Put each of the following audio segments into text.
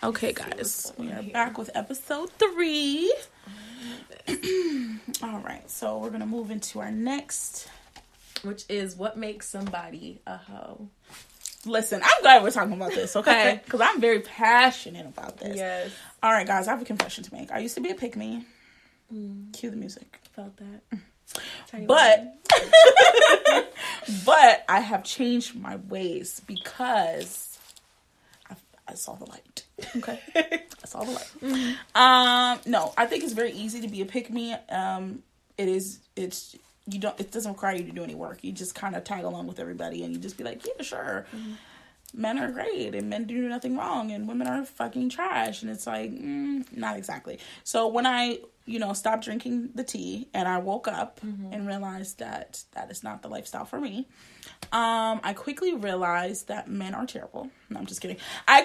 Okay, guys, we are back with episode 3. All right, so we're gonna move into our next, which is what makes somebody a hoe. Listen, I'm glad we're talking about this, okay? Because I'm very passionate about this. Yes. All right, guys, I have a confession to make. I used to be a pick-me. Cue the music. Felt that. But I have changed my ways because I saw the light. Okay, I saw the light. No, I think it's very easy to be a pick-me. It doesn't require you to do any work. You just kind of tag along with everybody and you just be like, yeah, sure. Men are great and men do nothing wrong and women are fucking trash. And it's like, not exactly. So when I, stopped drinking the tea and I woke up and realized that is not the lifestyle for me. I quickly realized that men are terrible. No, I'm just kidding. I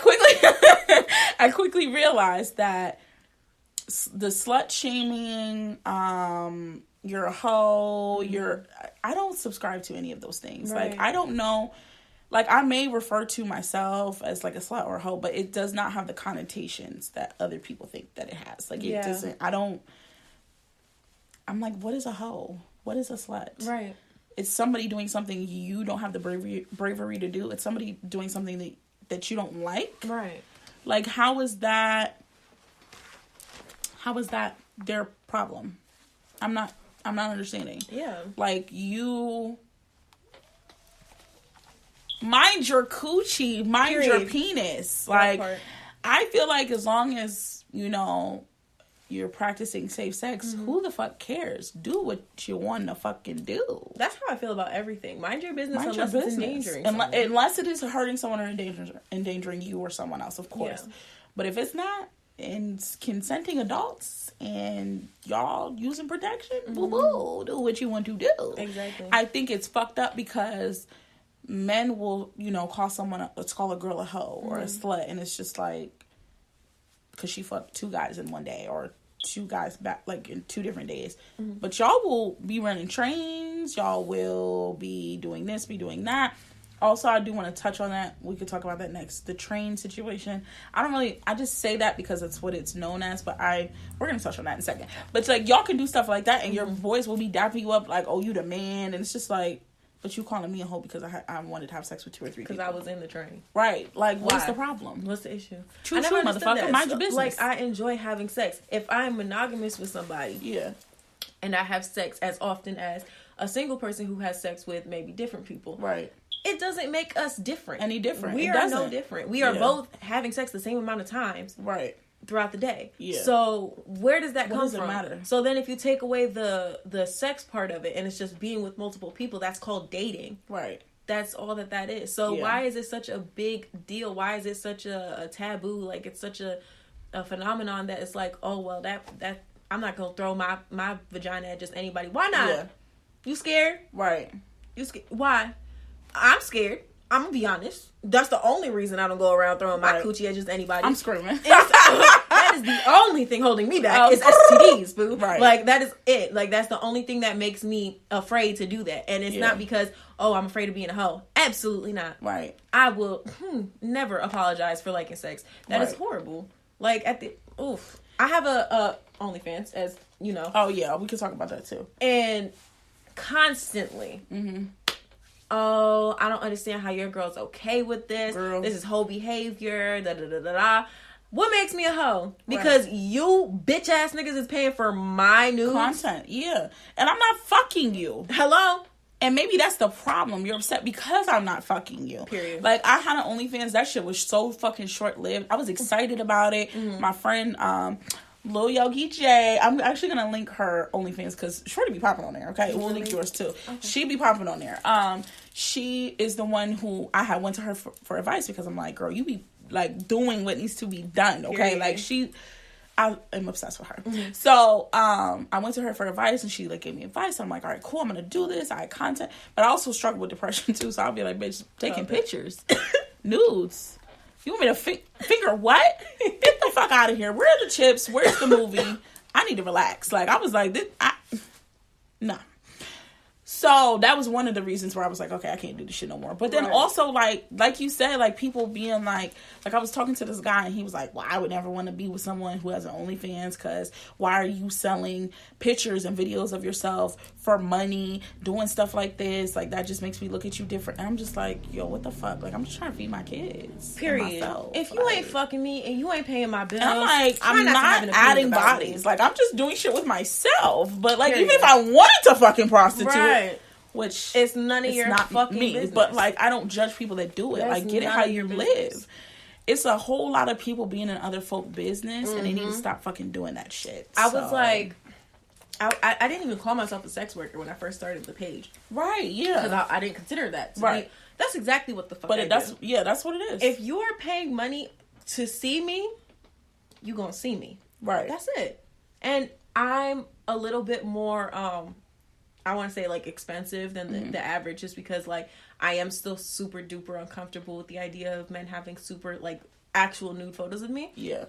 quickly realized that the slut shaming, you're a hoe, I don't subscribe to any of those things. Right. Like, I don't know. Like, I may refer to myself as, like, a slut or a hoe, but it does not have the connotations that other people think that it has. Like, it doesn't, I'm like, what is a hoe? What is a slut? Right. It's somebody doing something you don't have the bravery to do. It's somebody doing something that you don't like. Right. Like, how is that their problem? I'm not understanding. Yeah. Like, you mind your coochie, mind your penis. Like, I feel like as long as, you're practicing safe sex, who the fuck cares? Do what you want to fucking do. That's how I feel about everything. Mind your business unless it's endangering someone. Unless it is hurting someone or endangering you or someone else, of course. Yeah. But if it's not, and consenting adults and y'all using protection, boo-boo, do what you want to do. Exactly. I think it's fucked up because men will, let's call a girl a hoe or a slut, and it's just like, because she fucked 2 guys in one day or 2 guys back, like, in 2 different days. But y'all will be running trains, y'all will be doing this, be doing that. Also, I do want to touch on that. We could talk about that next. The train situation. I just say that because it's what it's known as, but we're going to touch on that in a second. But it's like, y'all can do stuff like that and your boys will be dapping you up like, oh, you the man. And it's just like, but you calling me a hoe because I wanted to have sex with 2 or 3 people. Because I was in the train. Right. Like, what's the problem? What's the issue? True, motherfucker. Mind your business. Like, I enjoy having sex. If I'm monogamous with somebody. Yeah. And I have sex as often as a single person who has sex with maybe different people. Right. It doesn't make us different. Any different. We are no different. We are both having sex the same amount of times. Right. Throughout the day. Yeah. So where does that come from? What does it matter? So then if you take away the sex part of it and it's just being with multiple people, that's called dating. Right. That's all that is. So why is it such a big deal? Why is it such a taboo? Like, it's such a phenomenon that it's like, oh, well, that I'm not going to throw my vagina at just anybody. Why not? Yeah. You scared? Right. You scared? Why? I'm scared. I'm gonna be honest. That's the only reason I don't go around throwing my coochie at just anybody. I'm screaming. That is the only thing holding me back. Is STDs, boo. Right. Like, that is it. Like, that's the only thing that makes me afraid to do that. And it's not because, I'm afraid of being a hoe. Absolutely not. Right. I will never apologize for liking sex. That is horrible. Like, I have a OnlyFans, as you know. Oh yeah, we can talk about that too. And constantly. Oh, I don't understand how your girl's okay with this. Girl. This is hoe behavior. Da da da da da. What makes me a hoe? Because you bitch ass niggas is paying for my nudes content. Yeah, and I'm not fucking you. Hello. And maybe that's the problem. You're upset because I'm not fucking you. Period. Like, I had an OnlyFans. That shit was so fucking short lived. I was excited about it. My friend, Lil Yogi J. I'm actually gonna link her OnlyFans because Shorty be popping on there. Okay, we'll link yours too. Okay. She be popping on there. She is the one who I went to her for advice because I'm like, girl, you be like doing what needs to be done. Okay, like I am obsessed with her. So I went to her for advice and she like gave me advice. I'm like, all right, cool. I'm gonna do this. I had content, but I also struggle with depression too. So I'll be like, bitch, taking pictures, nudes. You want me to finger what? Get the fuck out of here. Where are the chips? Where's the movie? I need to relax. Like, I was like, nah. So that was one of the reasons where I was like, okay, I can't do this shit no more. But then also, like you said, like people being like I was talking to this guy and he was like, well, I would never want to be with someone who has an OnlyFans because why are you selling pictures and videos of yourself for money, doing stuff like this? Like, that just makes me look at you different. And I'm just like, yo, what the fuck? Like, I'm just trying to feed my kids. Period. If you ain't fucking me and you ain't paying my bills, I'm like, I'm not adding bodies. Like, I'm just doing shit with myself. But, like, even if I wanted to fucking prostitute, which it's none of your not fucking me, business. But, like, I don't judge people that do it. Like, get it how you live. It's a whole lot of people being in other folk business, and they need to stop fucking doing that shit. I was like, I didn't even call myself a sex worker when I first started the page. Right, yeah. Because I didn't consider that. Right. That's exactly what the fuck that's what it is. If you're paying money to see me, you gonna see me. Right. That's it. And I'm a little bit more, I want to say, like, expensive than the average, just because, like, I am still super duper uncomfortable with the idea of men having super, like, actual nude photos of me. Yeah.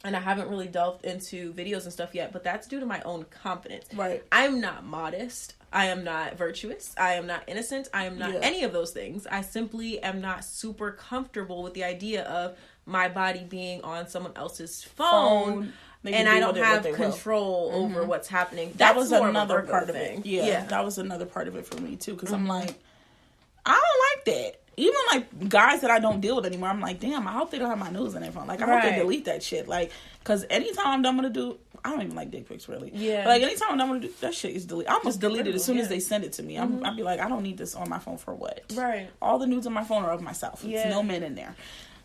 And I haven't really delved into videos and stuff yet, but that's due to my own confidence. Right. I'm not modest. I am not virtuous. I am not innocent. I am not any of those things. I simply am not super comfortable with the idea of my body being on someone else's phone. And I don't have control over what's happening. That was another part of it. Yeah, that was another part of it for me too. Because I'm like, I don't like that. Even like guys that I don't deal with anymore, I'm like, damn, I hope they don't have my news in their phone. Like, I hope they delete that shit. Like, because anytime I'm done with a dude, I don't even like dick pics really. Yeah. But like anytime I'm done with a dude, that shit is deleted. I almost delete it as soon as they send it to me. I'd be like, I don't need this on my phone for what? Right. All the nudes on my phone are of myself. It's no men in there.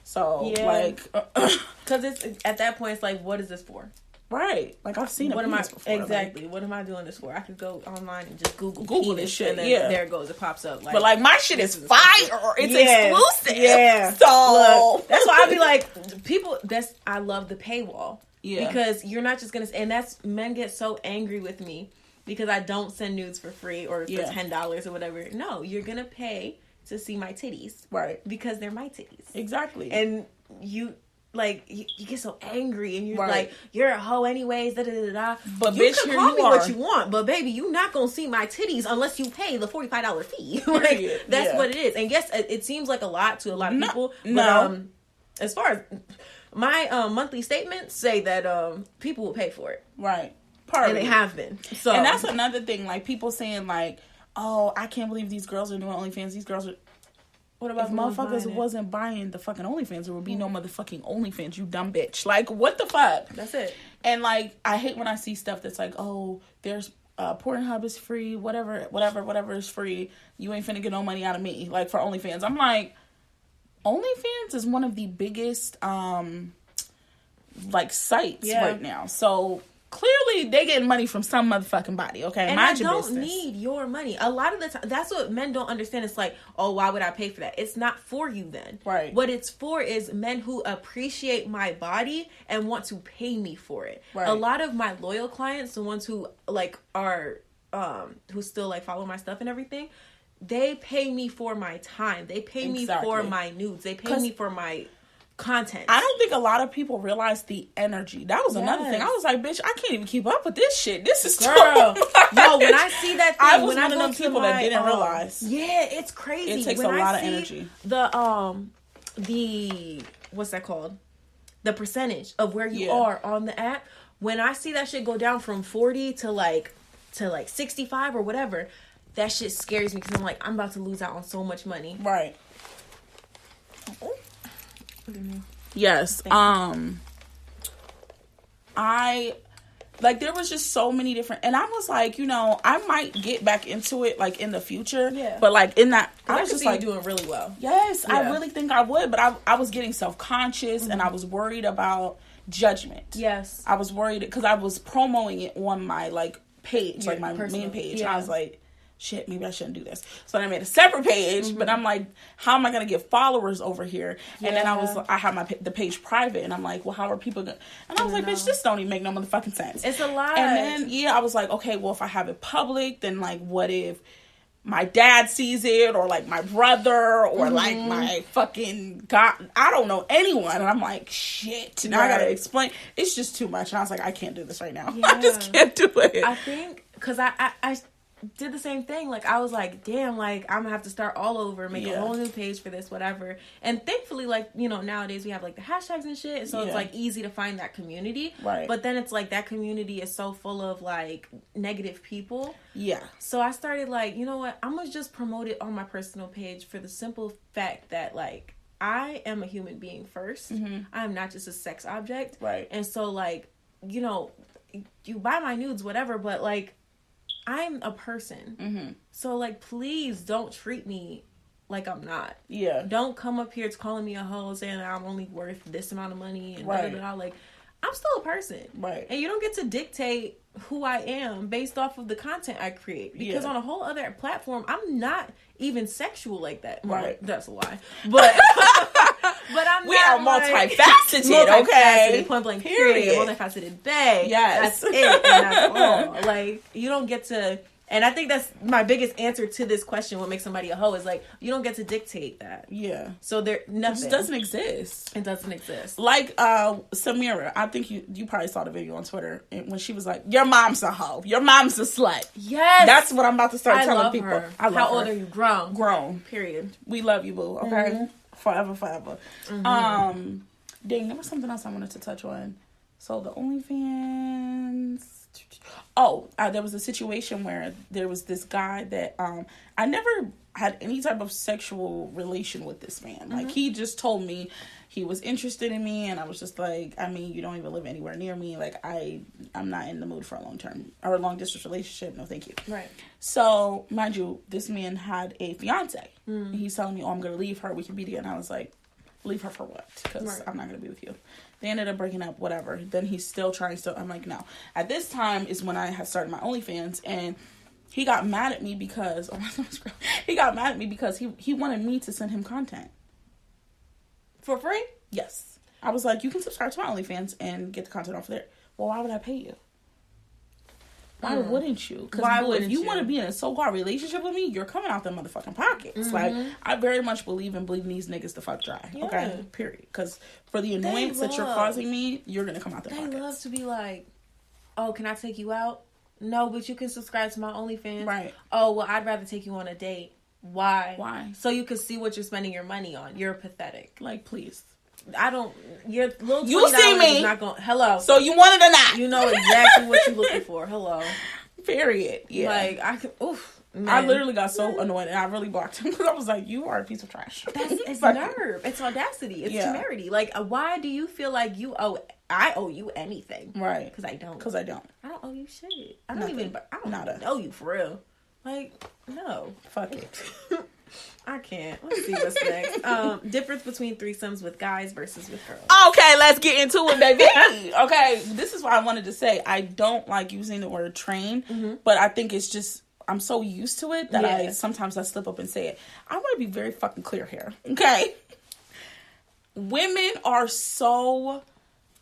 So like, because it's at that point, it's like, what is this for? Right. Like, I've seen it before. Exactly. Like, what am I doing this for? I could go online and just Google this shit. And then there it goes. It pops up. Like, but, like, my shit is fire. It's exclusive. Yeah. So. Look, that's why I be like, people, I love the paywall. Yeah. Because you're not just going to, and men get so angry with me because I don't send nudes for free or for $10 or whatever. No, you're going to pay to see my titties. Right. Because they're my titties. Exactly. And like, you get so angry and you're like, you're a hoe anyways, da da da da. But you can call me what you want, but baby, you not gonna see my titties unless you pay the $45 fee. Like, that's what it is. And yes, it seems like a lot to a lot of people. But as far as my monthly statements say that people will pay for it. Right. And they have been. So, and that's another thing, like people saying like, oh, I can't believe these girls are doing OnlyFans. These girls are... What about if motherfuckers wasn't buying the fucking OnlyFans? There would be no motherfucking OnlyFans, you dumb bitch. Like, what the fuck? That's it. And, like, I hate when I see stuff that's like, oh, there's Pornhub is free, whatever is free. You ain't finna get no money out of me, like, for OnlyFans. I'm like, OnlyFans is one of the biggest, like, sites right now. So... clearly, they getting money from some motherfucking body, okay? And I don't need your money. A lot of the time, that's what men don't understand. It's like, oh, why would I pay for that? It's not for you then. Right. What it's for is men who appreciate my body and want to pay me for it. Right. A lot of my loyal clients, the ones who, like, are, who still, like, follow my stuff and everything, they pay me for my time. They pay me for my nudes. They pay me for my... content. I don't think a lot of people realize the energy. That was another thing. I was like, bitch, I can't even keep up with this shit. This is girl. Yo, when I see that thing, I was one of them people that didn't realize. Yeah, it's crazy. It takes a lot of energy. The what's that called? The percentage of where you are on the app. When I see that shit go down from 40 to like 65 or whatever, that shit scares me because I'm like, I'm about to lose out on so much money. Right. Yes. I like there was just so many different, and I was like, you know, I might get back into it like in the future. Yeah. But like in that, I was just like doing really well. Yes, I really think I would, but I was getting self-conscious and I was worried about judgment. Yes. I was worried because I was promoting it on my like page, like my main page. Yeah. And I was like, shit, maybe I shouldn't do this. So then I made a separate page, but I'm like, how am I going to get followers over here? And then I have the page private, and I'm like, well, how are people going to... And I was like, bitch, this don't even make no motherfucking sense. It's a lot. And then, I was like, okay, well, if I have it public, then like, what if my dad sees it, or like my brother, or like my fucking God, I don't know, anyone. And I'm like, shit, now I got to explain. It's just too much. And I was like, I can't do this right now. I just can't do it. I think, because did the same thing. Like, I was like, damn, like, I'm gonna have to start all over, make a whole new page for this, whatever. And thankfully, like, you know, nowadays we have, like, the hashtags and shit, and so it's, like, easy to find that community. Right. But then it's, like, that community is so full of, like, negative people. Yeah. So I started, like, you know what? I'm gonna just promote it on my personal page for the simple fact that, like, I am a human being first. Mm-hmm. I am not just a sex object. Right. And so, like, you know, you buy my nudes, whatever, but, like, I'm a person. Mm-hmm. So, like, please don't treat me like I'm not. Yeah. Don't come up here calling me a hoe, saying that I'm only worth this amount of money and right. da-da-da. Like, I'm still a person. Right. And you don't get to dictate who I am based off of the content I create. Because on a whole other platform, I'm not even sexual like that. Well, right. That's a lie. But but I'm we are multifaceted, okay? Point blank period. Multifaceted bae. Yes. That's it. And that's all. Like, you don't get to... And I think that's my biggest answer to this question, what makes somebody a hoe, is like, you don't get to dictate that. Yeah. So nothing. It just doesn't exist. It doesn't exist. Like Samira, I think you probably saw the video on Twitter when she was like, your mom's a hoe. Your mom's a slut. Yes. That's what I'm about to start telling people. Her. I love How her. old are you? Grown. Grown. Period. We love you, boo. Okay? Mm-hmm. Forever. Mm-hmm. Dang, there was something else I wanted to touch on. So the OnlyFans... there was a situation where there was this guy that I never had any type of sexual relation with this man. Mm-hmm. Like, he just told me he was interested in me, and I was just like, I mean, you don't even live anywhere near me. Like, I'm not in the mood for a long distance relationship. No, thank you. Right. So, mind you, this man had a fiance. Mm-hmm. He's telling me, I'm going to leave her. We can be together. And I was like, leave her for what? Because I'm not going to be with you. They ended up breaking up, whatever. Then he's still trying. I'm like, no. At this time is when I had started my OnlyFans, and he got mad at me because he wanted me to send him content for free. Yes, I was like, you can subscribe to my OnlyFans and get the content off there. Well, why would I pay you? Why wouldn't you? Because if you want to be in a so-called relationship with me, you're coming out the motherfucking pockets. Mm-hmm. Like, I very much believe in bleeding these niggas the fuck dry. Yeah. Okay? Period. Because for the annoyance that you're causing me, you're going to come out the pockets. They love to be like, oh, can I take you out? No, but you can subscribe to my OnlyFans. Right. Oh, well, I'd rather take you on a date. Why? Why? So you can see what you're spending your money on. You're pathetic. Like, please. Your little $20 you see me. Is not going, hello. So you want it or not? You know exactly what you're looking for. Hello. Period. Yeah. Like, man. I literally got so annoyed, and I really blocked him because I was like, you are a piece of trash. It's nerve. It's audacity. It's temerity. Like, why do you feel like I owe you anything? Right. Because I don't. Because I don't. I don't owe you shit. I don't even know you for real. Like, no. Fuck it. I can't. Let's see what's next. Difference between threesomes with guys versus with girls. Okay, let's get into it, baby. Okay, this is why I wanted to say I don't like using the word train, but I think it's just I'm so used to it that I sometimes slip up and say it. I want to be very fucking clear here. Okay, women are so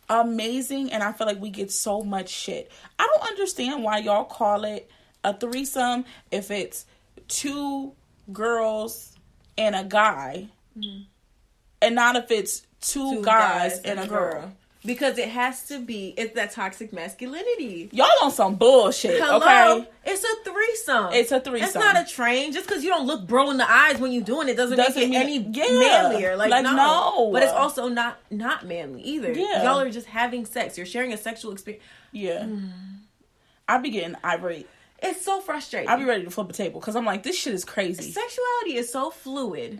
amazing, and I feel like we get so much shit. I don't understand why y'all call it a threesome if it's two girls and a guy, and not if it's two guys and a girl. Because it has to be, it's that toxic masculinity. Y'all on some bullshit. Hello? Okay? It's a threesome. It's a threesome. It's not a train. Just because you don't look bro in the eyes when you're doing it doesn't make it any manlier. Like no. But it's also not manly either. Yeah. Y'all are just having sex. You're sharing a sexual experience. Yeah. I be getting irate. It's so frustrating. I'll be ready to flip a table because I'm like, this shit is crazy. Sexuality is so fluid.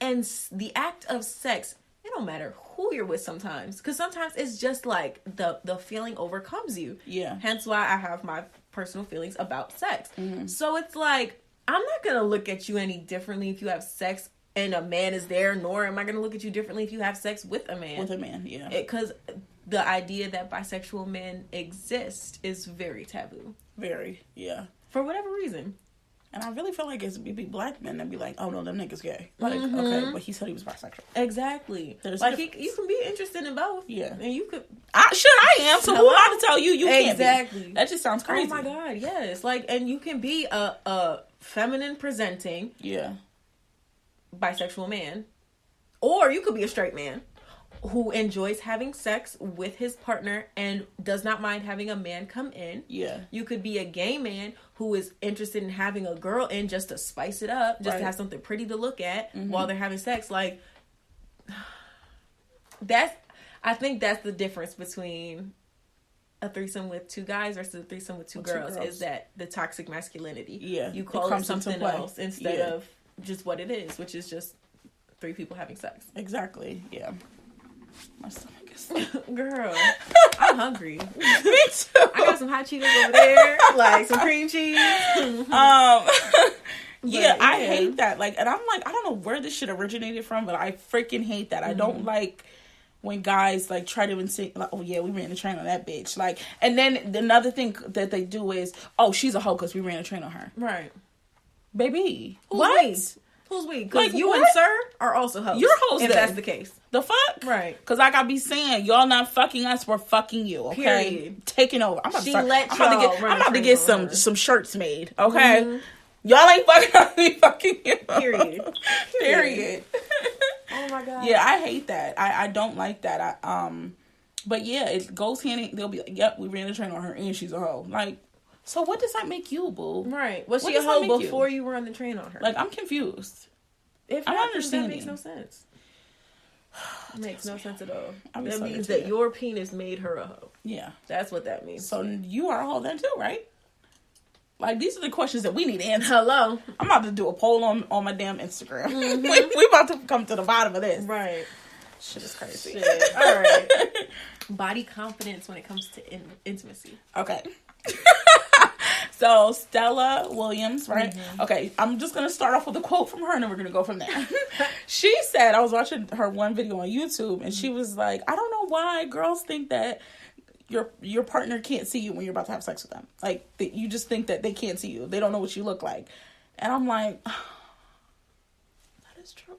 And the act of sex, it don't matter who you're with sometimes. Because sometimes it's just like the feeling overcomes you. Yeah. Hence why I have my personal feelings about sex. So it's like, I'm not going to look at you any differently if you have sex and a man is there, nor am I going to look at you differently if you have sex with a man. With a man, yeah. Because the idea that bisexual men exist is very taboo. Very, yeah. For whatever reason. And I really feel like it'd be black men that be like, oh no, them niggas gay. Like, okay, but he said he was bisexual. Exactly. Like, you can be interested in both. Yeah. And you could... I am. So who am I to tell you can't be? Exactly. That just sounds crazy. Oh my God, yes. Like, and you can be a feminine presenting... Yeah. bisexual man. Or you could be a straight man. who enjoys having sex with his partner and does not mind having a man come in. Yeah. You could be a gay man who is interested in having a girl in just to spice it up, just to have something pretty to look at while they're having sex. Like, I think that's the difference between a threesome with 2 guys versus a threesome with two girls, is that the toxic masculinity. Yeah. You call it something else instead of just what it is, which is just 3 people having sex. Exactly. Yeah. My stomach is... Girl, I'm hungry. Me too. I got some hot Cheetos over there, like some cream cheese. Yeah, I hate that. Like, and I'm like, I don't know where this shit originated from, but I freaking hate that. I don't like when guys like try to insist, like, oh yeah, we ran a train on that bitch. Like, and then another thing that they do is, oh, she's a hoe because we ran a train on her. Right. Baby. What? Who's we? Because Like, you what? and Sir are also hoes. You're hoes if then. that's the case. The fuck? Right. Because like I be saying, y'all not fucking us, we're fucking you, okay? Period. Taking over. I'm about She to start, let I'm about to y'all get, run I'm about to trains get on her. some shirts made, okay? Y'all ain't fucking us, we fucking you. Period. Period. Oh my God. Yeah, I hate that. I don't like that. But yeah, it goes hand in. They'll be like, "Yep, we ran a train on her, and she's a hoe." Like, so what does that make you, boo? Right. Was What she a does that hoe make you? before you run the train on her? Like, I'm confused. if I'm not, understanding. that makes no sense. It makes no sense at all. I'm That sorry means to that you. your penis made her a hoe. Yeah. That's what that means. So you are a hoe then too, right? Like, these are the questions that we need to answer. Hello. I'm about to do a poll on my damn Instagram. we about to come to the bottom of this. Right. Shit is crazy. Shit. All right. Body confidence when it comes to intimacy. Okay. So Stella Williams, right? Okay, I'm just gonna start off with a quote from her, and then we're gonna go from there. She said, I was watching her one video on YouTube, and she was like, "I don't know why girls think that your partner can't see you when you're about to have sex with them. Like, you just think that they can't see you. They don't know what you look like." And I'm like, that is true.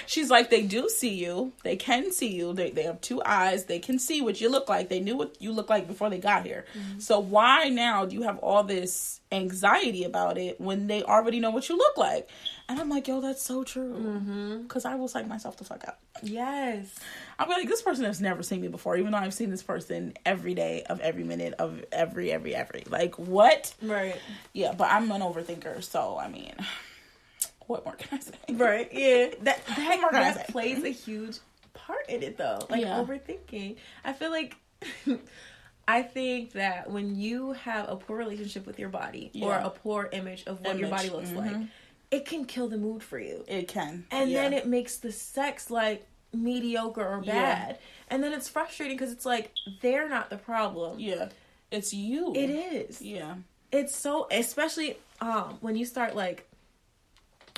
She's like, they do see you. They can see you. They have 2 eyes. They can see what you look like. They knew what you look like before they got here. So why now do you have all this anxiety about it when they already know what you look like? And I'm like, yo, that's so true. Because I will psych myself the fuck out. Yes. I'll be like, this person has never seen me before, even though I've seen this person every day of every minute of every. Like, what? Right. Yeah, but I'm an overthinker, so, I mean, what more can I say? Right. Yeah. That more can I say? plays a huge part in it, though. Like, overthinking. I feel like... I think that when you have a poor relationship with your body or a poor image of what your body looks like, it can kill the mood for you. It can. And then it makes the sex, like, mediocre or bad. And then it's frustrating because it's like, they're not the problem. Yeah. It's you. It is. Yeah. It's so, especially when you start, like,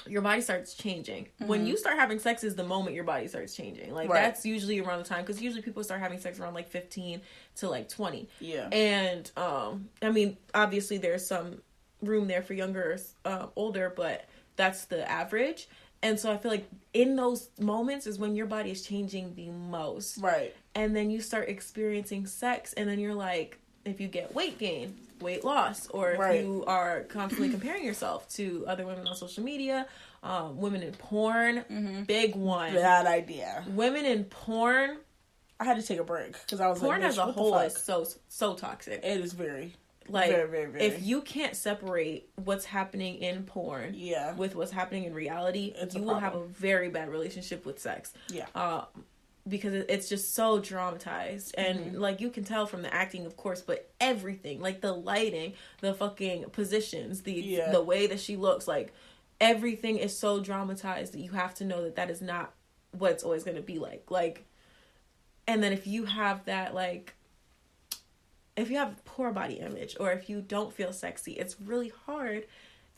your body starts changing. When you start having sex is the moment your body starts changing. Like, that's usually around the time, because usually people start having sex around, like, 15 to, like, 20. Yeah. And, I mean, obviously there's some room there for younger, older, but that's the average. And so I feel like in those moments is when your body is changing the most. Right. And then you start experiencing sex, and then you're like, if you get weight gain, weight loss, or if you are constantly comparing yourself to other women on social media, women in porn, big one. Bad idea. Women in porn. I had to take a break because I was porn like, as a whole is so toxic. It is very, like, very, very, very. If you can't separate what's happening in porn with what's happening in reality, you will have a very bad relationship with sex. Yeah. Because it's just so dramatized, and like, you can tell from the acting, of course, but everything, like the lighting, the fucking positions, the way that she looks, like, everything is so dramatized that you have to know that that is not what it's always going to be like. And then if you have that, like, if you have poor body image, or if you don't feel sexy, it's really hard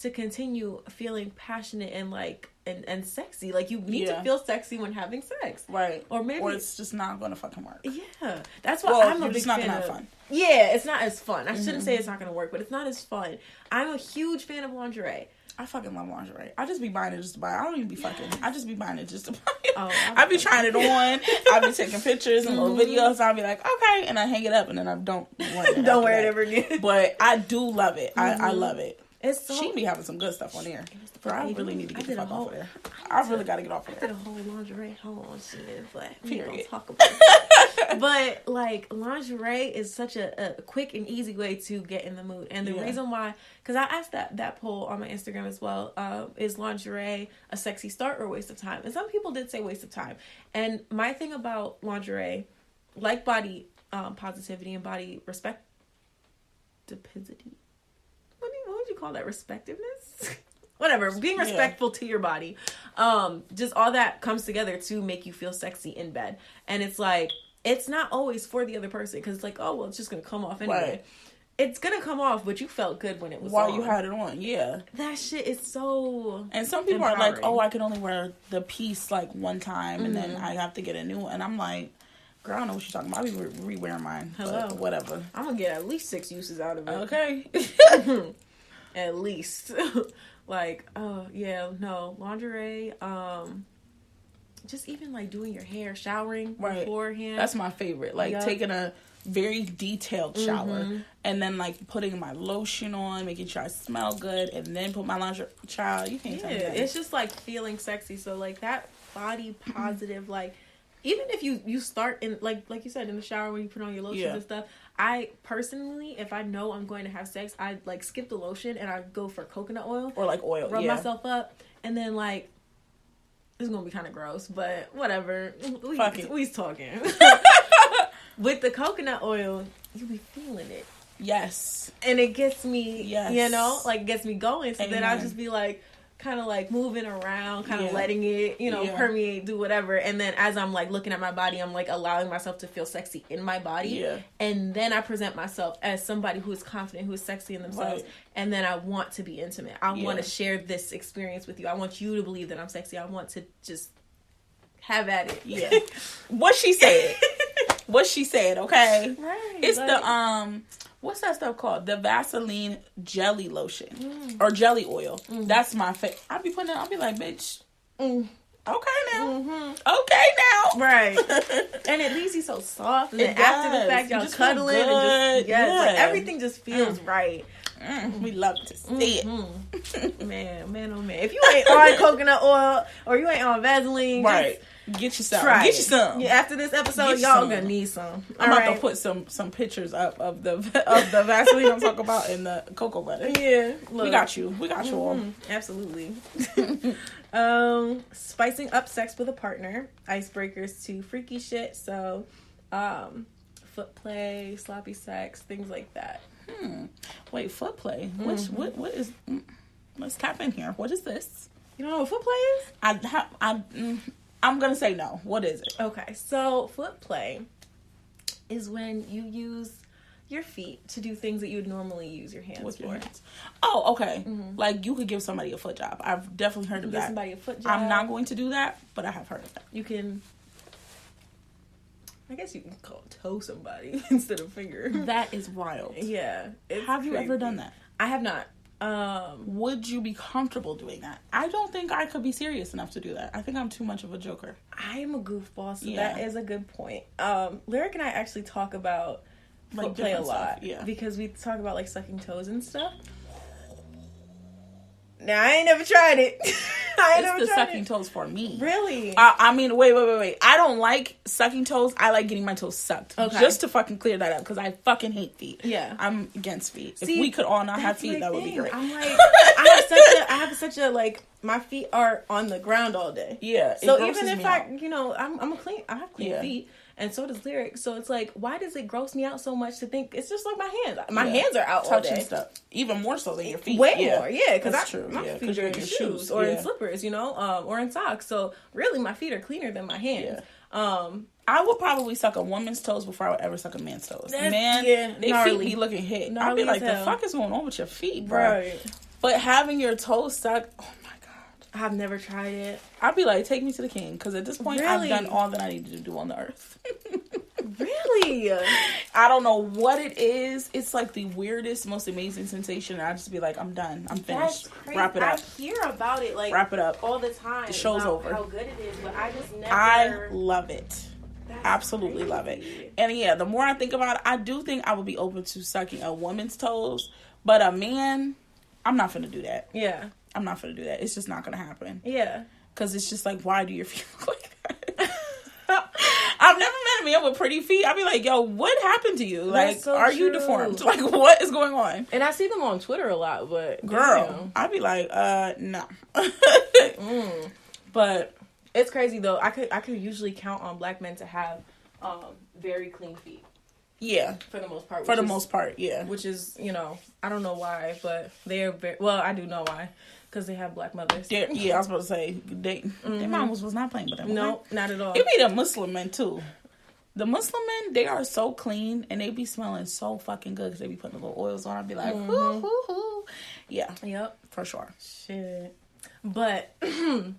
to continue feeling passionate and, like, and sexy. Like, you need to feel sexy when having sex. Right. Or maybe... Or it's just not going to fucking work. Yeah. That's why I'm a big fan of... not fun. Yeah, it's not as fun. I shouldn't say it's not going to work, but it's not as fun. I'm a huge fan of lingerie. I fucking love lingerie. I just be buying it just to buy it. I don't even be fucking. I just be buying it just to buy it. Oh, I be trying it on. I be taking pictures and little videos. I'll be like, okay, and I hang it up, and then I don't wear it. Don't wear it ever again. But I do love it. I love it. It's so... She be having some good stuff on there. I really need to get the fuck off of there. I really got to get off of there. I did a whole lingerie haul on shit, but we Period. don't talk about it. But, like, lingerie is such a quick and easy way to get in the mood. And the reason why, because I asked that poll on my Instagram as well, is lingerie a sexy start or a waste of time? And some people did say waste of time. And my thing about lingerie, like body positivity and body respect, what would you call that? Respectiveness? Whatever. Being respectful to your body. Just all that comes together to make you feel sexy in bed. And it's like, it's not always for the other person. Because it's like, oh, well, it's just going to come off anyway. Right. It's going to come off, but you felt good when it was while on. you had it on, yeah. That shit is so And some people empowering. Are like, oh, I can only wear the piece like one time and then I have to get a new one. And I'm like, girl, I don't know what you're talking about. I be re-wearing mine. Hello. But whatever. I'm going to get at least 6 uses out of it. Okay. At least. Like, oh, yeah, no. Lingerie, just even, like, doing your hair, showering beforehand. That's my favorite. Like, taking a very detailed shower and then, like, putting my lotion on, making sure I smell good, and then put my lingerie. Child, you can't tell me that. It's just, like, feeling sexy. So, like, that body positive, like, even if you start in, like you said, in the shower when you put on your lotion and stuff, I personally, if I know I'm going to have sex, I like skip the lotion and I go for coconut oil. Or like oil, rub myself up, and then like, it's going to be kind of gross, but whatever. We's talking. With the coconut oil, you be feeling it. Yes. And it gets me, you know, like gets me going. So then I'll just be like, kind of like moving around, kind of letting it, you know, permeate, do whatever. And then as I'm like looking at my body, I'm like allowing myself to feel sexy in my body. Yeah. And then I present myself as somebody who is confident, who is sexy in themselves. Right. And then I want to be intimate. I want to share this experience with you. I want you to believe that I'm sexy. I want to just have at it. Yeah. What she said. What she said, okay? Right. It's like, the, what's that stuff called? The Vaseline jelly lotion. Or jelly oil. That's my favorite. I'll be like, bitch. Okay now. Okay now. Right. And it leaves you so soft. And then after the fact, y'all cuddling and just, like everything just feels right. We love to see it. Man, oh man. If you ain't on coconut oil or you ain't on Vaseline, right. Get you some. Try Get you some. Yeah, after this episode, y'all gonna need some. I'm about to put some pictures up of the Vaseline I'm talking about in the cocoa butter. Yeah, look. We got you all. Absolutely. Spicing up sex with a partner. Icebreakers to freaky shit. So, foot play, sloppy sex, things like that. Wait, foot play. What is? Let's tap in here. What is this? You don't know what foot play is? I'm going to say no. What is it? Okay. So, foot play is when you use your feet to do things that you would normally use your hands for. Oh, okay. Like, you could give somebody a foot job. I've definitely heard of that. Give somebody a foot job. I'm not going to do that, but I have heard of that. You can... I guess you can call toe somebody instead of finger. That is wild. Yeah. Have you ever done that? I have not. Would you be comfortable doing that? I don't think I could be serious enough to do that. I think I'm too much of a joker. I am a goofball, so that is a good point. Lyric and I actually talk about foot play a lot. Because we talk about like sucking toes and stuff. Now, I ain't never tried it. It's the sucking toes for me. Really? I mean, wait. I don't like sucking toes. I like getting my toes sucked. Okay. Just to fucking clear that up, because I fucking hate feet. Yeah. I'm against feet. See, if we could all not have feet, that would be great. I'm like, I have such a, like, my feet are on the ground all day. Yeah. So even if I have clean feet. And so does Lyric. So it's like, why does it gross me out so much to think it's just like my hands? My hands are out touching all day. Stuff. Even more so than your feet. Way more, because that's true. My feet are in shoes or in slippers, you know, or in socks. So really, my feet are cleaner than my hands. I would probably suck a woman's toes before I would ever suck a man's toes. Their feet be looking hit. I'd be like, the fuck is going on with your feet, bro? Right. But having your toes sucked, oh my god. I've never tried it. I'd be like, take me to the king, because at this point, I've done all that I needed to do on the earth. Really? I don't know what it is. It's like the weirdest, most amazing sensation. I just be like, I'm done. I'm finished. Wrap it up. I hear about it like wrap it up all the time. The show's over. How good it is, but I just never. I love it. Absolutely love it. And yeah, the more I think about it, I do think I would be open to sucking a woman's toes, but a man, I'm not finna do that. Yeah. I'm not finna do that. It's just not gonna happen. Yeah. Because it's just like, why do your feet look like that? I've never met a man with pretty feet. I'd be like, yo, what happened to you? Like, so are true. you deformed? Like, what is going on? And I see them on Twitter a lot, but girl, I'd be like, no. But it's crazy though. I could usually count on black men to have very clean feet. Yeah, for the most part. Most part, yeah. Which is, I don't know why, but they're very well. I do know why, because they have black mothers. Yeah, I was about to say their mamas was not playing with them. No, not at all. It be the Muslim men too. The Muslim men, they are so clean and they be smelling so fucking good because they be putting the little oils on. I'd be like, hoo, hoo, hoo. Yeah, yep, for sure. Shit, but the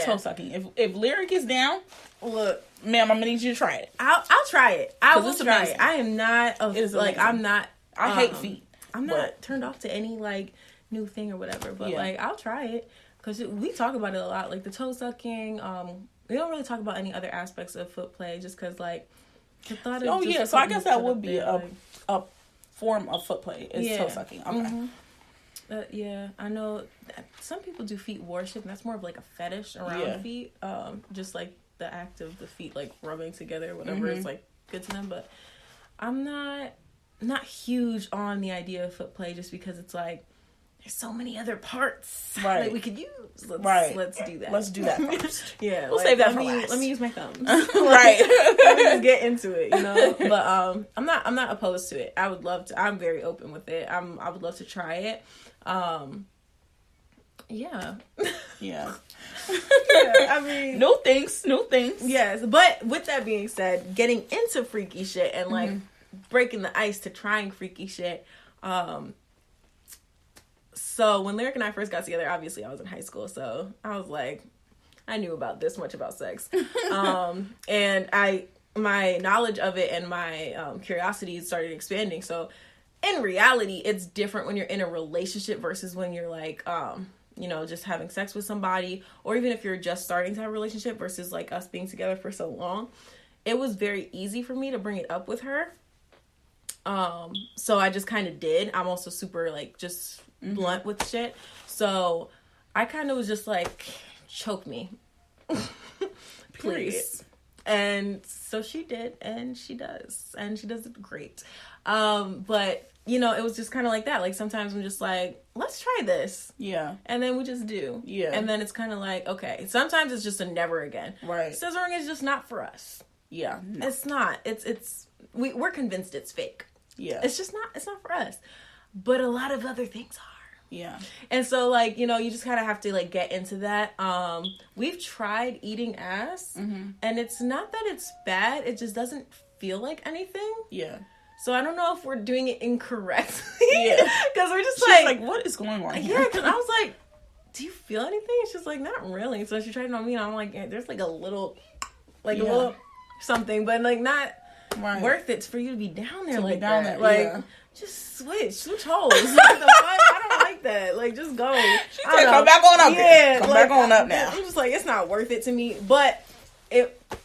toe sucking. If Lyric is down, look. Ma'am, I'm gonna need you to try it. I'll try it. I will try amazing. it. I am not I'm not. I hate feet. I'm not turned off to any like new thing or whatever. But like I'll try it because we talk about it a lot. Like the toe sucking. We don't really talk about any other aspects of foot play just because like the thought of so I guess that would be a form of foot play is toe sucking. Okay. Mm-hmm. Yeah, I know that some people do feet worship, and that's more of like a fetish around feet. Just like the act of the feet like rubbing together, whatever is like good to them. But I'm not huge on the idea of foot play just because it's like there's so many other parts that we could use. Let's do that. Let's do that first. Yeah, we'll save that for last. Let me use my thumbs. Right. Let me just get into it, But I'm not opposed to it. I would love to. I'm very open with it. I would love to try it. Yeah. Yeah. I mean, new things. Yes, but with that being said, getting into freaky shit and like breaking the ice to trying freaky shit. So when Lyric and I first got together, obviously I was in high school, so I was like, I knew about this much about sex, and my knowledge of it and my curiosity started expanding. So in reality, it's different when you're in a relationship versus when you're like, just having sex with somebody, or even if you're just starting to have a relationship versus like us being together for so long. It was very easy for me to bring it up with her. So I just kind of did. I'm also super like just blunt with shit. So I kind of was just like, choke me. Please. And so she did, and she does it great. But it was just kind of like that. Like sometimes I'm just like, let's try this. Yeah. And then we just do. Yeah. And then it's kind of like, okay. Sometimes it's just a never again. Right. Scissoring is just not for us. Yeah. No. It's not. We're convinced it's fake. Yeah. It's not for us. But a lot of other things are. Yeah. And so like, you just kind of have to like get into that. We've tried eating ass, and it's not that it's bad. It just doesn't feel like anything. Yeah. So I don't know if we're doing it incorrectly. Yeah. Because we're just She's like, what is going on here? Yeah, because I was like, do you feel anything? She's like, not really. So she tried it on me, and I'm like, there's like a little something, but like not worth it for you to be down there like that. Like, just switch holes. Like, the fuck? I don't like that. Like, just go. She said, come back on up there. Come back on up now. I'm just like, it's not worth it to me, but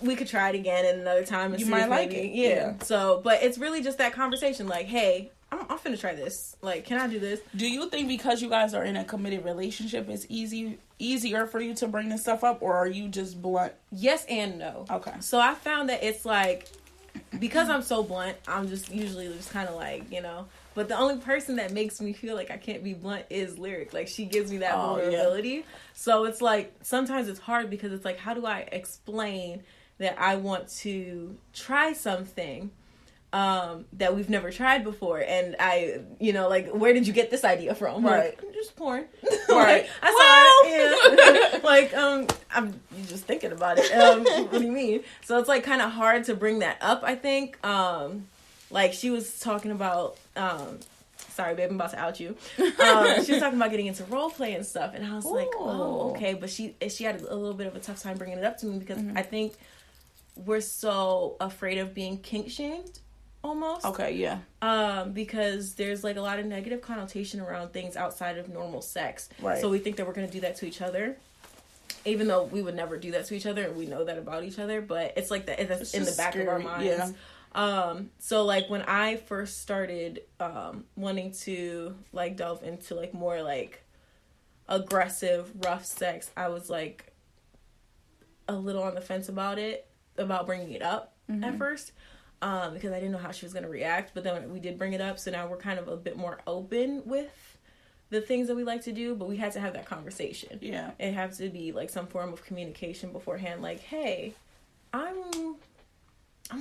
we could try it again at another time and you see might if like maybe, it. Yeah. So, but it's really just that conversation. Like, hey, I'm finna try this. Like, can I do this? Do you think because you guys are in a committed relationship, it's easier for you to bring this stuff up, or are you just blunt? Yes and no. Okay. So I found that it's like, because I'm so blunt, I'm just usually just kind of like, but the only person that makes me feel like I can't be blunt is Lyric. Like, she gives me that vulnerability. Yeah. So it's like, sometimes it's hard because it's like, how do I explain that I want to try something that we've never tried before? And I, like, where did you get this idea from? Right. Like, just porn. Right. I saw it. Yeah. Like, I'm just thinking about it. What do you mean? So it's like kind of hard to bring that up, I think. Like, she was talking about, sorry, babe, I'm about to out you. She was talking about getting into role play and stuff, and I was like, oh, okay. But she had a little bit of a tough time bringing it up to me because I think we're so afraid of being kink shamed, almost. Okay, yeah. Because there's like a lot of negative connotation around things outside of normal sex. Right. So we think that we're going to do that to each other, even though we would never do that to each other, and we know that about each other. But it's like that. It's in the back of our minds. Yeah. So like when I first started wanting to like delve into like more like aggressive, rough sex, I was like a little on the fence about bringing it up at first, because I didn't know how she was going to react. But then we did bring it up, so now we're kind of a bit more open with the things that we like to do, but we had to have that conversation. Yeah. It has to be like some form of communication beforehand, like, hey, I'm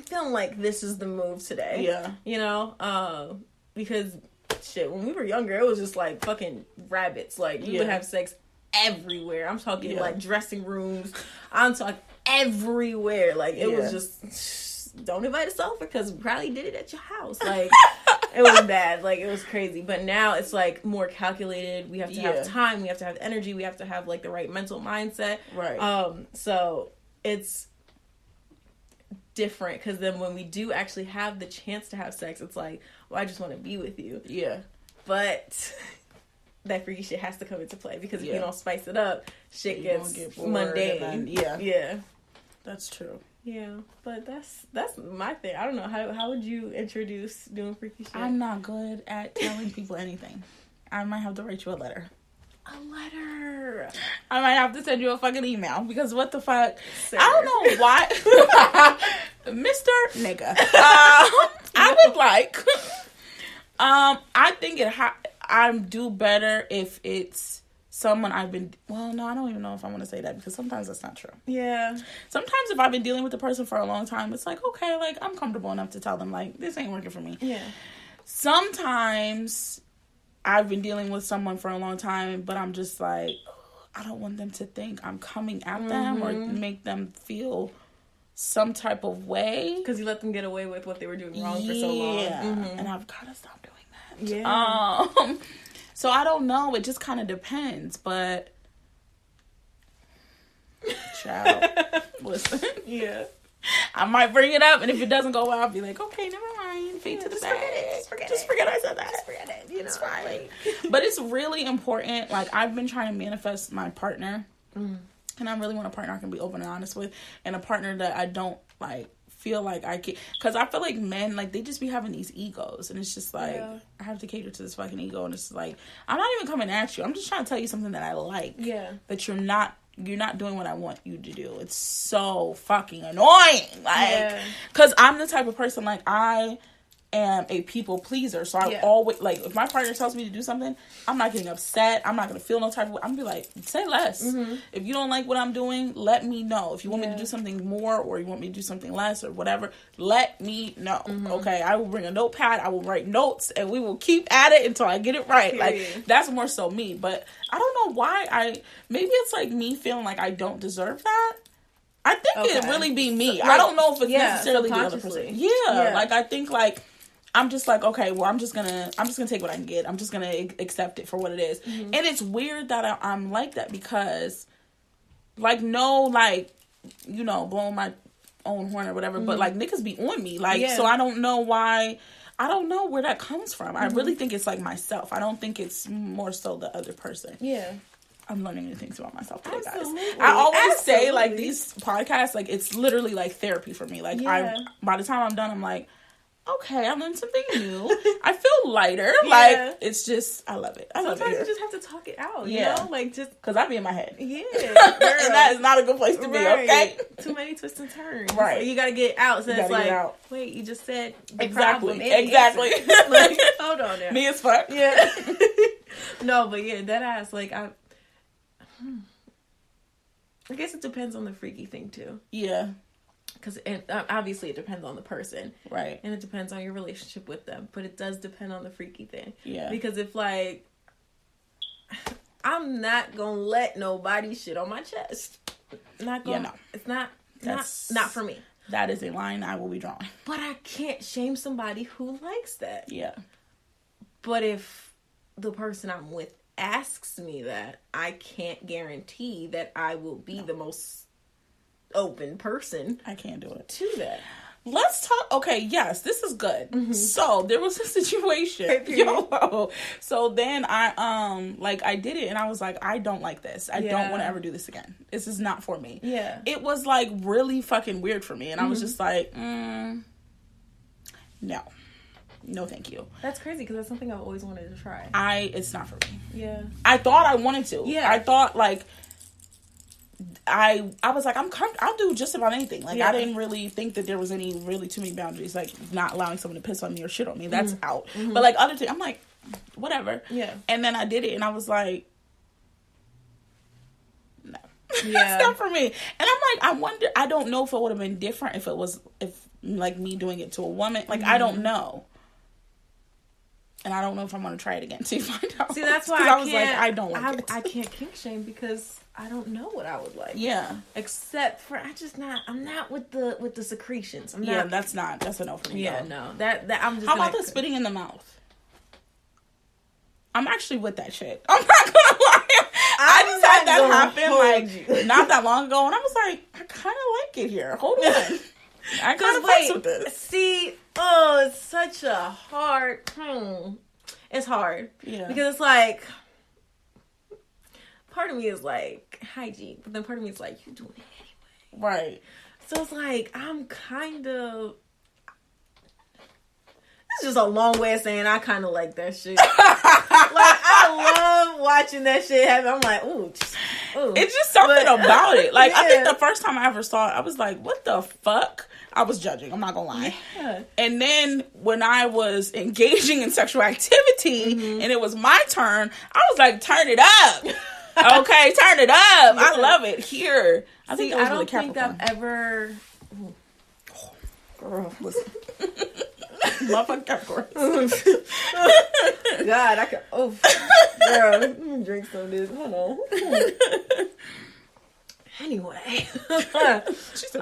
feeling like this is the move today. Yeah. You know? Because shit, when we were younger, it was just like fucking rabbits. Like you would have sex everywhere. I'm talking like dressing rooms. I'm talking everywhere. Like it was just don't invite us over because we probably did it at your house. Like it was bad. Like it was crazy. But now it's like more calculated. We have to have time. We have to have energy. We have to have like the right mental mindset. Right. So it's different because then when we do actually have the chance to have sex, it's like, well, I just want to be with you. Yeah. But that freaky shit has to come into play because if you don't spice it up, shit gets mundane. Yeah. That's true. Yeah, but that's my thing. I don't know, how would you introduce doing freaky shit? I'm not good at telling people anything. I might have to write you a letter. A letter. I might have to send you a fucking email because what the fuck? Sir. I don't know why. Mr. Nigga. I would like. I think I do better if it's someone I've been. Well, no, I don't even know if I want to say that because sometimes that's not true. Yeah. Sometimes if I've been dealing with the person for a long time, it's like, okay, like I'm comfortable enough to tell them like this ain't working for me. Yeah. Sometimes I've been dealing with someone for a long time, but I'm just like, I don't want them to think I'm coming at them or make them feel some type of way. Because you let them get away with what they were doing wrong for so long. And I've got to stop doing that. Yeah. So I don't know. It just kind of depends, but child, listen. Yeah. I might bring it up, and if it doesn't go well, I'll be like, okay, never mind. Fade to the back. Just forget I said that. Just forget it. You know, it's fine. like... But it's really important. Like, I've been trying to manifest my partner, and I really want a partner I can be open and honest with, and a partner that I don't, like, feel like I can... Because I feel like men, like, they just be having these egos, and it's just like, I have to cater to this fucking ego, and it's like, I'm not even coming at you. I'm just trying to tell you something that I like. Yeah. That you're not doing what I want you to do. It's so fucking annoying. Like, because I'm the type of person, like, I am a people pleaser. So I always, like, if my partner tells me to do something, I'm not getting upset. I'm not going to feel no type of way. I'm going to be like, say less. If you don't like what I'm doing, let me know. If you want me to do something more or you want me to do something less or whatever, let me know. Okay? I will bring a notepad. I will write notes and we will keep at it until I get it right. Period. Like, that's more so me. But I don't know why maybe it's like me feeling like I don't deserve that. I think it'd really be me. Like, I don't know if it's necessarily the other person. Yeah. Like, I think, like, I'm just like, okay, well, I'm just gonna take what I can get. I'm just gonna accept it for what it is. And it's weird that I'm like that because, like, no, like, you know, blowing my own horn or whatever, but, like, niggas be on me. Like, so I don't know why. I don't know where that comes from. I really think it's, like, myself. I don't think it's more so the other person. Yeah. I'm learning new things about myself today, guys. I always say, like, these podcasts, like, it's literally, like, therapy for me. Like, by the time I'm done, I'm like, okay, I learned something new. I feel lighter. Like, it's just, I love it. Sometimes you just have to talk it out, you know? Like, just... Because I be in my head. Yeah. And that is not a good place to be, okay? Too many twists and turns. Right. So you gotta get it out. So it's like, wait, you just said the exactly. Like, hold on there. Me as fuck. Yeah. No, but yeah, that ass, like, I guess it depends on the freaky thing, too. Yeah. Because obviously it depends on the person. Right. And it depends on your relationship with them. But it does depend on the freaky thing. Yeah. Because if, like, I'm not going to let nobody shit on my chest. Not going to. It's not for me. That is a line I will be drawing. But I can't shame somebody who likes that. Yeah. But if the person I'm with asks me that, I can't guarantee that I will be the most open person. I can't do it. To that. Let's talk. Okay, yes, this is good. So there was a situation. So then I did it and I was like, I don't like this. I don't want to ever do this again. This is not for me. Yeah. It was like really fucking weird for me. And I was just like, No, thank you. That's crazy because that's something I've always wanted to try. It's not for me. Yeah. I thought I wanted to. Yeah. I thought, like, I was like, I'll do just about anything. Like, I didn't really think that there was any really too many boundaries, like not allowing someone to piss on me or shit on me. That's out. But like other things, I'm like, whatever. Yeah. And then I did it, and I was like, no, yeah, it's not for me. And I'm like, I wonder. I don't know if it would have been different if like me doing it to a woman. Like, I don't know. And I don't know if I'm going to try it again to find out. See, that's why I was like, I don't like it. I can't kink shame because I don't know what I would like. Yeah. Except for I'm not with the secretions. I'm not. Yeah, that's a no for me. Yeah, though. no. That I'm just. How about the spitting in the mouth? I'm actually with that shit. I'm not gonna lie. I just had that happen like not that long ago, and I was like, I kind of like it here. Hold on. I kind of fucks with this. See, it's such a hard. It's hard. Yeah. Because it's like, part of me is like hygiene, but then part of me is like, you doing it anyway. Right. So it's like, I'm kind of. This is just a long way of saying I kind of like that shit. Like, I love watching that shit happen. I'm like, ooh. It's just something about it. Like, I think the first time I ever saw it, I was like, what the fuck? I was judging. I'm not gonna lie. Yeah. And then when I was engaging in sexual activity and it was my turn, I was like, turn it up. Okay, turn it up. I love it. Here. I think I don't think I've ever... Girl, listen. Motherfucking Capricorn. God, I can... Oh, girl, let me drink some of this. Hold on. Anyway. She said,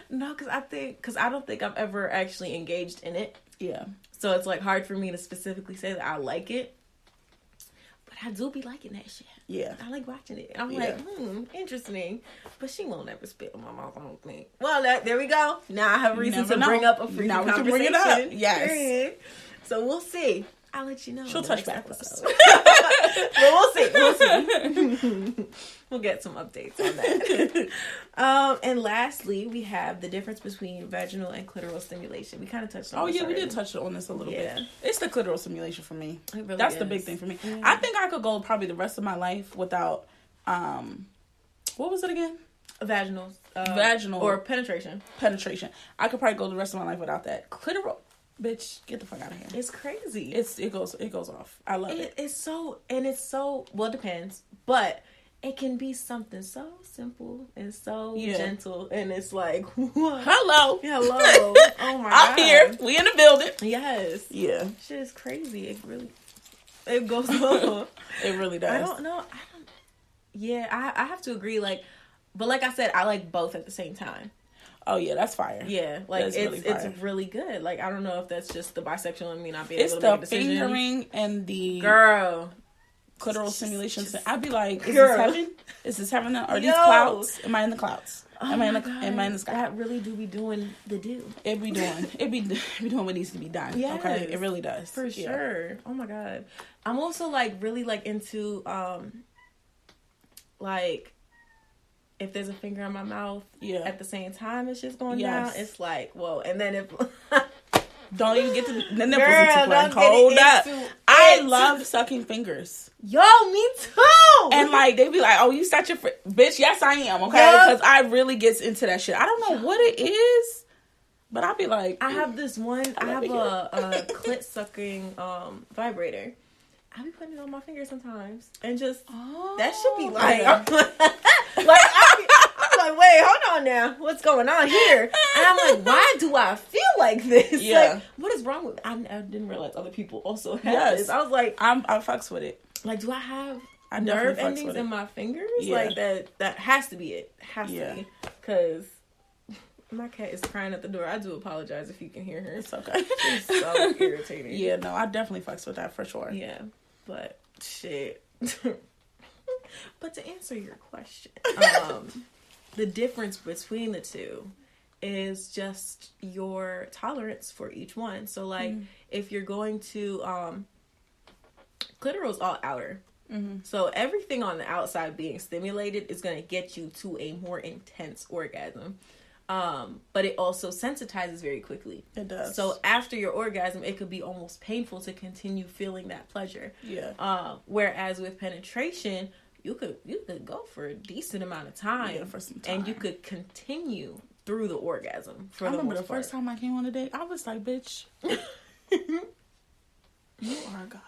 no, because I don't think I've ever actually engaged in it. Yeah. So it's like hard for me to specifically say that I like it. But I do be liking that shit. Yeah. I like watching it. I'm like, interesting. But she won't ever spit in my mouth, I don't think. Well, there we go. Now I have a reason to bring up a freaking conversation. Bring it up. Yes. Period. So we'll see. I'll let you know. She'll touch back with us. But we'll see. We'll get some updates on that. And lastly, we have the difference between vaginal and clitoral stimulation. We kind of touched on this already. We did touch on this a little bit. It's the clitoral stimulation for me. It really That's is. the big thing for me. Yeah. I think I could go probably the rest of my life without, what was it again? Vaginal. Or penetration. Penetration. I could probably go the rest of my life without that. Clitoral. Bitch, get the fuck out of here. It's crazy. It goes off. I love it. It's so well, it depends, but it can be something so simple and so gentle, and it's like, what? Hello. Oh my God. I'm here. We in the building. Yes. Yeah. Shit is crazy. It goes on. It really does. I don't know. I have to agree. Like, but like I said, I like both at the same time. Oh yeah, that's fire. Yeah, like it's really good. Like, I don't know if that's just the bisexual in me not being able to make a decision. It's the fingering and the clitoral stimulation. I'd be like, is this heaven? Is this heaven? Are these clouds? Am I in the clouds? Am I in the sky? That really do be doing the do. It be doing what needs to be done. Yes, okay, it really does for sure. Oh my God, I'm also like really like into like. If there's a finger in my mouth at the same time it's just going down, it's like, whoa. And then if... don't even get to the nipples into play. Hold up. I love sucking fingers. Yo, me too! And like, they be like, oh, you such a... Bitch, yes, I am, okay? Because I really gets into that shit. I don't know what it is, but I'll be like... I have this one... I have a clit-sucking vibrator. I be putting it on my finger sometimes. And just... that should be like... Like, I'm like, wait, hold on now. What's going on here? And I'm like, why do I feel like this? Yeah. Like, what is wrong with... I didn't realize other people also have this. I was like... I fucks with it. Like, do I have nerve endings in my fingers? Yeah. Like, that has to be it. Has to be. Because my cat is crying at the door. I do apologize if you can hear her. It's okay. She's so irritating. Yeah, no, I definitely fucks with that for sure. Yeah. But, shit... But to answer your question, the difference between the two is just your tolerance for each one. So, like, if you're going to, clitoral's all outer. Mm-hmm. So everything on the outside being stimulated is going to get you to a more intense orgasm. But it also sensitizes very quickly. It does. So after your orgasm, it could be almost painful to continue feeling that pleasure. Yeah. Whereas with penetration, you could go for a decent amount of time. Yeah, for some time. And you could continue through the orgasm. I remember the first time I came on a date, I was like, bitch, you are God.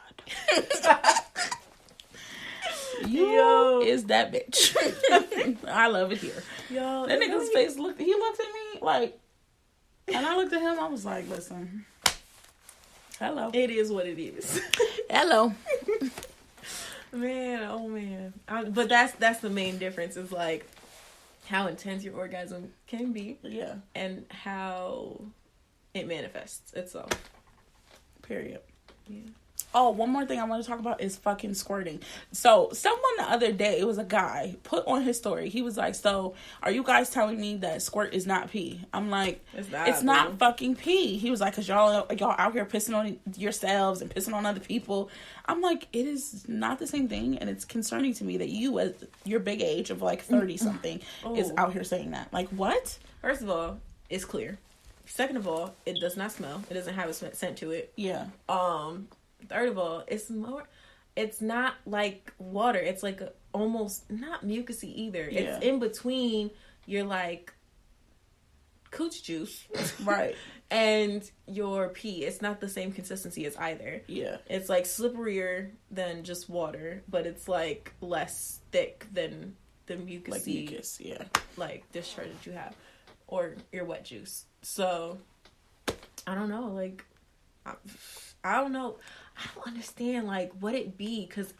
You is that bitch. I love it here. Yo, that nigga's face looked at me like, and I looked at him, I was like, listen, hello. It is what it is. Hello. Man, oh man. But that's the main difference, is like how intense your orgasm can be. Yeah. And how it manifests itself. Period. Yeah. Oh, one more thing I want to talk about is fucking squirting. So, someone the other day, it was a guy, put on his story. He was like, so, are you guys telling me that squirt is not pee? I'm like, it's not fucking pee. He was like, because y'all out here pissing on yourselves and pissing on other people. I'm like, it is not the same thing. And it's concerning to me that you, at your big age of like 30-something, is out here saying that. Like, what? First of all, it's clear. Second of all, it does not smell. It doesn't have a scent to it. Yeah. Third of all, it's not like water. It's like almost not mucusy either. Yeah. It's in between your like cooch juice. Right. And your pee. It's not the same consistency as either. Yeah. It's like slipperier than just water, but it's like less thick than the mucusy. Like mucus, yeah. Like discharge that you have. Or your wet juice. So, I don't know. Like, I don't know. I don't understand, like, what it be, because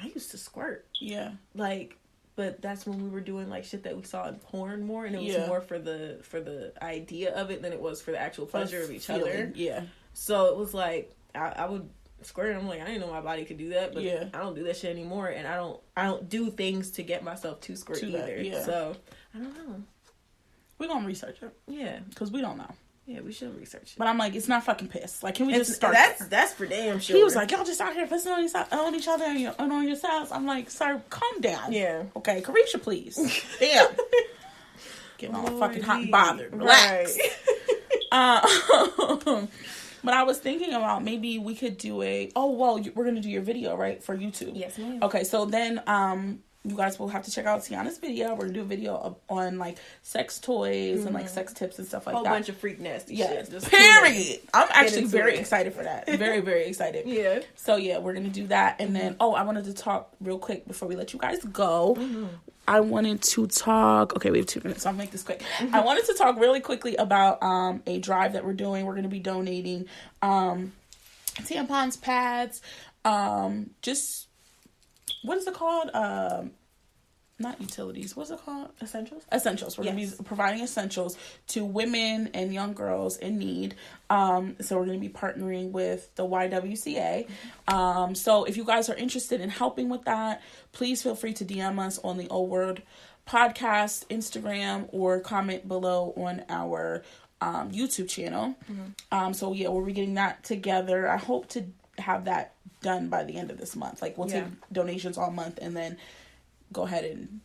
I used to squirt. Yeah. Like, but that's when we were doing, like, shit that we saw in porn more, and it was more for the idea of it than it was for the actual pleasure of each other. Yeah. So it was like, I would squirt, and I'm like, I didn't know my body could do that, but I don't do that shit anymore, and I don't do things to get myself to squirt either. So, I don't know. We're gonna research it. Yeah. Because we don't know. Yeah, we should research it. But I'm like, it's not fucking piss. Like, can we just start? That's for damn sure. He was like, y'all just out here pissing on each other and on yourselves. I'm like, sir, calm down. Yeah. Okay, Carisha, please. Damn. Getting all fucking hot and bothered. Relax. Right. But I was thinking about maybe we could do we're going to do your video, right? For YouTube. Yes, ma'am. Okay, so then, you guys will have to check out Tiana's video. We're going to do a video on, like, sex toys and, like, sex tips and stuff like that. A whole bunch of freak nasty shit. Just period. I'm actually very excited for that. Very, very excited. Yeah. So, yeah, we're going to do that. And then, I wanted to talk real quick before we let you guys go. I wanted to talk... Okay, we have 2 minutes, so I'll make this quick. I wanted to talk really quickly about a drive that we're doing. We're going to be donating tampons, pads, just... What is it called? Not utilities. What's it called? Essentials. We're going to be providing essentials to women and young girls in need. So we're going to be partnering with the YWCA. So if you guys are interested in helping with that, please feel free to DM us on the O Word Podcast Instagram or comment below on our YouTube channel. So yeah, we're getting that together. I hope to have that done by the end of this month. Like, we'll take donations all month and then go ahead and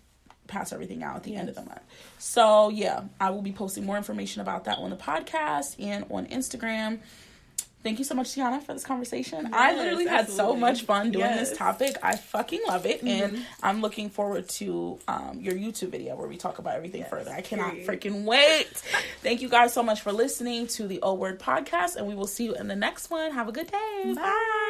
pass everything out at the end of the month. So yeah, I will be posting more information about that on the podcast and on Instagram. Thank you so much, Tiana, for this conversation. Yes, I literally had so much fun doing this topic. I fucking love it. And I'm looking forward to your YouTube video where we talk about everything further. I cannot freaking wait. Thank you guys so much for listening to the O Word Podcast, and we will see you in the next one. Have a good day. Bye.